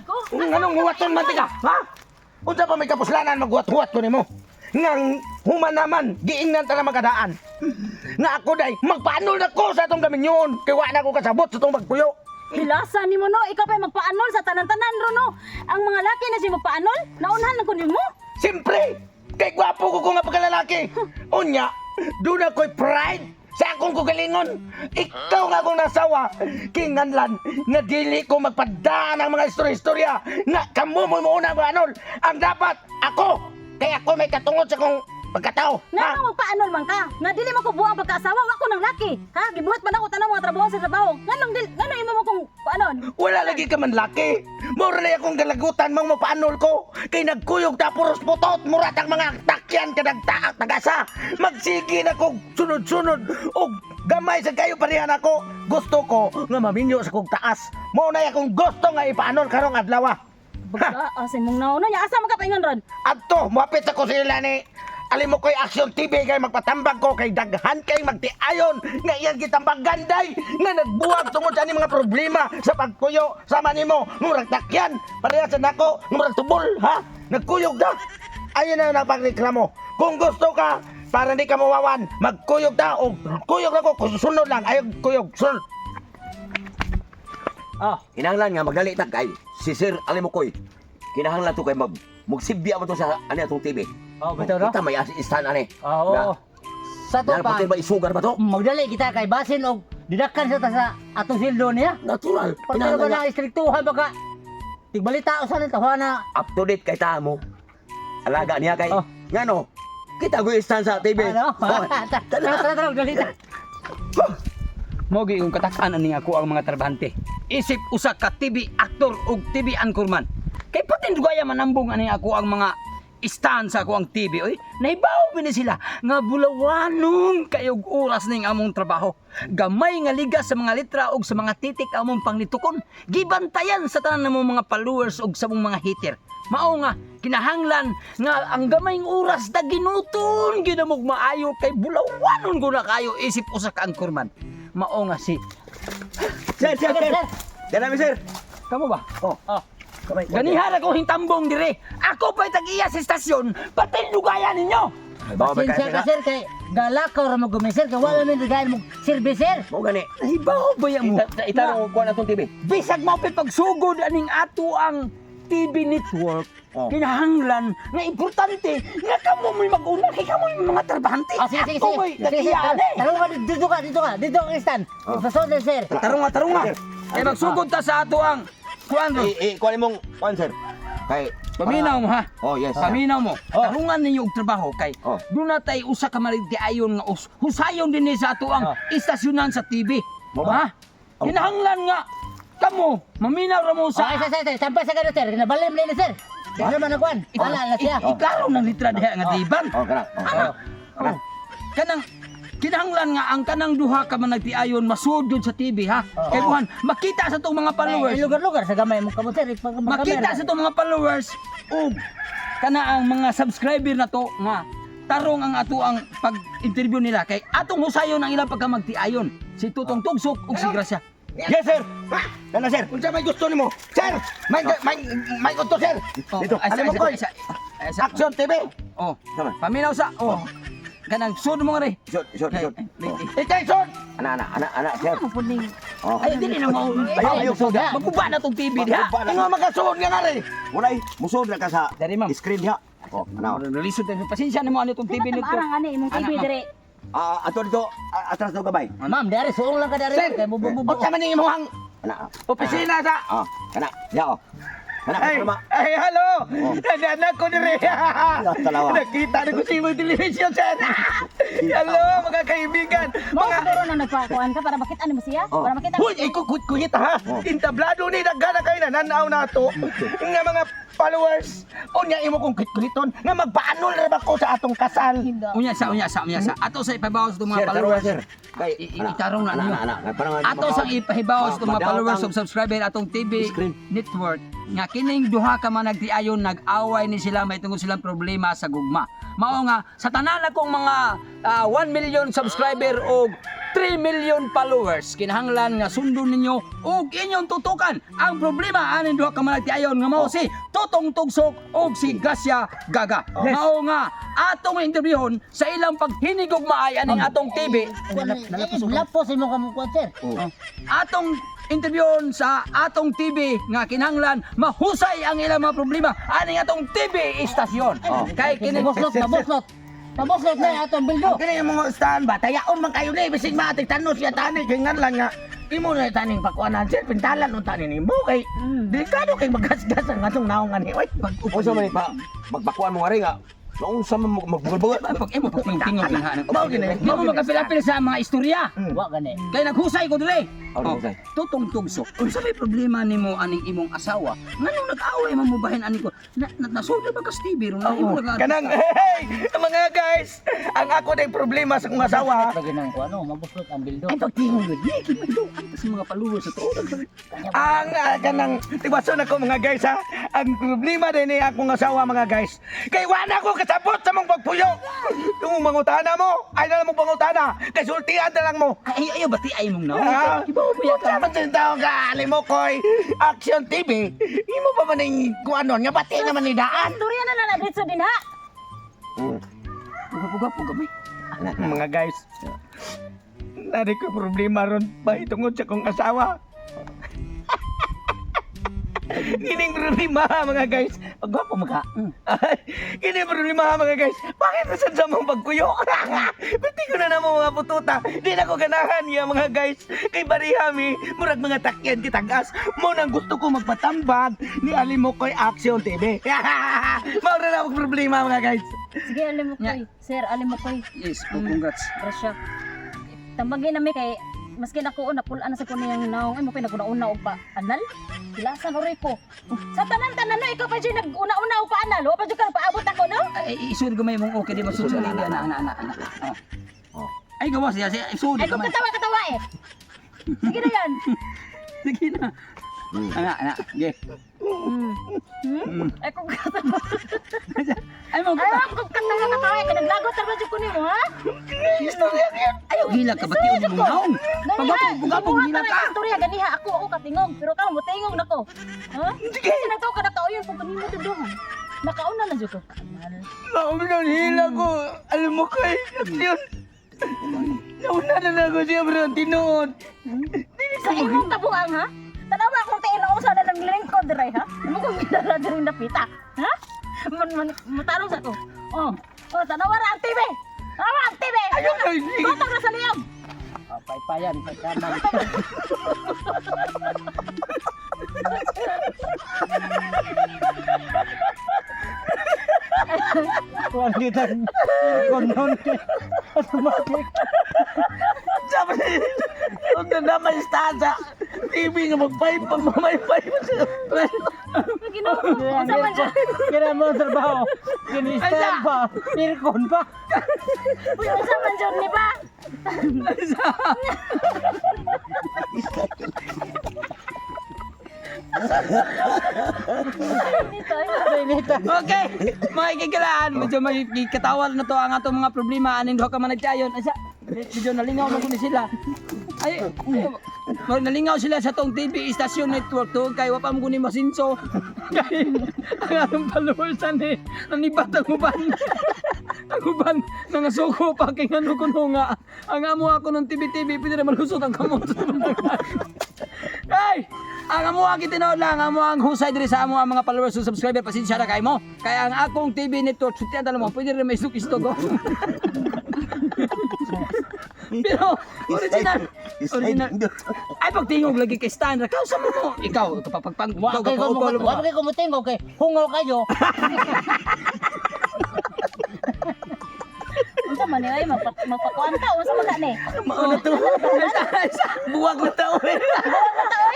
ko. Nganong huwaton man tika, ha? Unsa pa may kapuslanan maghuwat-huwat ko nimo? Ngang human naman, giingnan ta na magadaan. Nga ako day, magpaanol na ko sa atong gaminyon. Kaya wala na ko kasabot sa itong magpuyo. Hilasa ni mo no, ikaw pa magpaanol sa tanan-tanan ro no. Ang mga laki na si magpaanol, naunahan lang kunin mo. Siyempre, kay gwapo ko nga pagkalalaki. Unya, doon ako'y pride sa akong kugalingon. Ikaw nga akong nasawa. Kinganlan, nga dili ko magpadaan ang mga istorya-istorya. Nga kamo mo muna ang anol. Ang dapat, ako. Kaya ako may katungod sa akong pagkatao. Nga Ha? nang magpaanol man ka. Nga dili mo ko buang pagkaasawa, wa ko ng laki. Ha, gibuhat man ako tanang mga trabaho sa trabaho. Nga imo mo kung paanol. Wala lagi ka man laki. Mura na akong galagutan mong mapaanol ko. Kay nagkuyog ta puros putot. Murat ang mga takyan kadagtaak tagasa. Magsige na kong sunod-sunod. O gamay sa kayo parehan ako. Gusto ko nga maminyo sa kong taas. Mo na akong gusto nga ipaanol karong adlaw. Baga, asin mong nauna niya. Asa man ka paingon ron? Adto, muapit ako sa ila ni alim mo ko'y Action TV kay magpatambag ko kay daghan kay magtiayon nga iyang gitambag ganday nga nagbuwag tungod sa mga problema sa pagkuyo sama nimo murag takyan pareha sa nako murag tubol ha nagkuyog da ayon na nagpagreklamo kung gusto ka para hindi ka mawawan magkuyog da o kuyog ako sunod lang ayo kuyog sunod. Kinahanglan nga magdali ta kay si Sir Alimokoy. Kinahanglan to kay magsibya mo to sa ani atong TV. Oh, betul no? Kita may assistant ani. Oo. Sa to pa, Dapat ba isugar ba to? magdali kita kay basin og didakkan sa ta sa atong sildo niya. Natural. Pagka ba Kinahanglan nga na istriktuhan baka tigbalita usan ang tawana. up to date kay ta mo. Alaga niya kay Oh. ngano? Kita go stand sa TV. Ano? Oh, Tara, dalita. Mogi yung katakanan ni ako ang mga trabahante. Isip usa ka TV aktor ug TV anchorman. Kay patin dugaya manambong ani ako ang mga stand sa ako ang TV oy. Nahibaw bini sila nga bulawanong kayog oras ning among trabaho. Gamay nga liga sa mga letra ug sa mga titik among panglitukon. Gibantayan sa tanan namong mga followers ug sa mong mga hater. Mao nga kinahanglan nga ang gamayng oras na ginuton ginamog maayo kay bulawanon guna kayo isip usa ka anchorman. Mao nga si Sir. Dala mi sir. kamo ba? Oh. Kamay. Ganihan ako hintambong dire. Ako pa'y tag-iya sa estasyon. Patay lugaya ninyo. Bawa ba Pasensya ka sir kay galakaw ra mo gumisir kay wala man rigayan mo servicer. Mo gani. Nahibaw ba yan mo? Itarong ko na tong TV. Bisag mo pa'y pagsugod aning ato ang TV network. Oh. Kinahanglan nga importante nga kamo mo'y mag-una kay kamo yung mga trabahante. Sige. Ako mo'y tag-iya eh. Tarong ka dito ka stand. Oh. Sa sode sir. Tarunga. Kay magsugod ta sa ato ang kuandro. Kuan mong kuan sir. Kay Paminaw mo ha. Oh, yes. Paminaw mo. Tarungan ninyo og trabaho kay Oh. doon na tay usa ka ayon nga husayon din ni sa ato ang istasyonan sa TV. Mo ba? Ha? Kinahanglan nga kamo maminaw ra mo Sa sa sir, sampay sa gado sir. Nabalim ni sir. Ano man nagwan? Wala na siya. Iklaro ng litra diha nga diban. Oh, kana. Oh. Kanang kinahanglan nga ang kanang duha ka man nagtiayon masud sa TV ha. Kay buhan makita sa tong mga followers. Lugar-lugar sa gamay mo kamo sir. Makita sa itong mga followers ug kana ang mga subscriber na to nga tarong ang ato ang pag-interview nila kay atong husayon ang ilang pagkamagtiayon si Tutong Tugsok ug si Gracia. Yes sir. Kana sir. Unsa may gusto nimo? Sir, may gusto sir. Dito. Alam mo ko. Action TV. Oh, Tama. paminaw sa oh. Kanang sud mo nga re. Shot. Attention. Anak sir. Ano po ning? Oh. Ay dili na mo. Ayaw, suga. Maguba na tong TV diha. Ingo magasuod nga nga rin. Mulai musod na ka sa Dari, ma'am. screen diha. Oh, ano? Relisod din. Pasensya na mo ano tong TV nito. Arang ani imong TV Anak, dire. Ato dito atras do gabay. Ma'am, dari suong lang ka dari Sir, kay bububu. unsa man ning imong Kana. opisina sa Ah, kana. Ya oh. Kana Ay, ka ay, hello! Oh. Nananak ko dire. Talawa. Nakita na ko sa imong television, sir. Hello, mga kaibigan. Mo Mga... siguro na nagpakuan ka para makita mo siya. Oh. Para makita. Huy, ay kukuyit ha. Oh. Intablado ni naggana kayo na nanaw na to. Nga mga followers. Unya imo kong kuyiton nga magpaanol ra ba ko sa atong kasal. Unya sa. Ato sa ipabaw sa itong mga Sir, followers. sir. Kay Itarong na niyo. Anak. Parang Ato sang ipahibaw sa itong mga Madaot followers ang ug subscriber atong TV screen. network nga kining duha ka man nagtiayon nag-away ni sila may tungod silang problema sa gugma. Mao nga sa tanan akong mga 1 million subscriber og 3 million followers. Kinahanglan nga sundon ninyo ug inyong tutukan ang problema aning duha ka managtiayon nga mao si Totong Tugsok ug si Gracia Gaga. Mao nga atong interviewon sa ilang paghinigog maay aning atong TV. Lapos mo kamo ko sir. Atong interviewon sa atong TV nga kinahanglan mahusay ang ilang mga problema aning atong TV istasyon. Kay kini Paboslot na atong bildo. Kini yung mga stand ba, tayaon man kayo ni, bisig matik tanos siya tani, kay nga lang nga, imo na taning pakuanan, sir, pintalan ng tani ni mo, kay, delikado kay magasgas ang atong naong ani, oy. O sa man pa magbakuan mo nga rin nga. Noong sa magbugal-bugal. pag imo pagtingtingog lang ha. Mao gini. Di mo magapil-apil sa mga istorya. Wa gani. Kay naghusay ko dire. Ano husay? Tutong Tugsok. Unsa may problema nimo aning imong asawa? Nganong nag-away man mo bahin ani ko? Nasudra ba ka TV ron? Imo nga. Kanang, hey, mga guys, ang ako na problema sa kong asawa, Lagi nang ko maboslot ang bildo. Ay pagtingog gud. Di kay magduan pa sa mga paluwas sa tuod. ang kanang, tibason ako mga guys ha, ang problema din ni akong asawa mga guys, kay wala ko kasabot sa mong pagpuyo, yung mangutana mo, ay na lang mong pangutana, kay sultihan na lang mo. Ay ayo bati ay mong naon. Ah, Ibaw mo kung sa man tao ka, alim mo ko'y Action TV, imo pa man yung kung ano, nga bati naman ni daan. Istorya na na dito din ha. Puga-puga gamay. Mga guys, nari ko problema ron ba tungod sa kong asawa. Kining problema mga guys. Pagwapo maka. Kining problema mga guys. Bakit nasan sa mong pagkuyo? Pati ko na mo mga pututa. Di na ko ganahan ya mga guys. Kay barihami, murag mga takyan kitagas. Mo nang gusto ko magpatambag ni Alimo ko'y Action TV. Maura na akong problema mga guys. Sige, alim mo koy. Sir, alim mo koy. Yes, congrats. Grasya. Tambagin na mi kay maski na ko una pulaan sa kuno yung naong ay mo pinaguna-una og pa anal. Kilasan oray ko. Sa tanan-tanan no ikaw pa jud nag-una-una og pa anal. Wa pa jud ka paabot ako no? Ay isud gamay mong okay di ba sud sa linya ana. Ay gawas ya isud Ay kung gamay. katawa eh. Sige na yan. Sige na. Ana, ge. Ay kung katawa. Ay mo Ay kung katawa kay naglagot ta ba jud ko nimo ha? Ayaw hila ka bati mo naong. Pagapog hila ka. Istorya ganiha ako katingog pero ka mo tingog nako. Ha? Sige na to kada kauyon pag kanimo tuduhan. Nakauna na jud ko. Anal. Mauna hila ko. Alam mo kay Action. Nauna na ako siya bro. Tinuod. Sa imong kabuang ha? Tanawa akong tinuusa na ng lingkod diray ha? Mo kong gidala diri napita. Ha? Mutarong sa ko. Oh, tanawa ra ang TV. Tanawa ang TV. Ayun na. Tutong na sa liyog. Paypayan pagkaman. Kuan kita konon automatic. Sabi niya. Huwag na naman istansa. TV nga mag-pipe pag mamay-pipe. Ginoo. Unsa man siya? Kira mo trabaho. Kinistan pa. Irkon pa. Uy, unsa man jud ni ba? Dito. Inita. Okay, mga ikikilaan, medyo may katawal na to ang atong mga problema aning duha ka managtiayon. Asa, medyo nalingaw na kundi sila. Ay, nalingaw sila sa tong TV Station Network to kay wa pa mo kunin masinso. Kay ang atong followers ani nanibat ang uban. Ang uban nangasuko pa kay ngano kuno nga ang amo ako ng TV pwede na malusot ang kamot. Ay! Ang amo ang kitinaw lang, amo ang husay diri sa amo ang mga followers o subscriber pasensya na kay mo. Kaya ang akong TV network sutian talo mo, pwede rin may istog-istog. Pero original. Ay pagtingog lagi kay Stan, ka sa mo. Ikaw kapapagpang Wa kay ko mo mutingog kay hungaw kayo. Unsa man ni ay magpakuan ta unsa man ni? Mauna to. Buwag na tao eh. Buwag na tao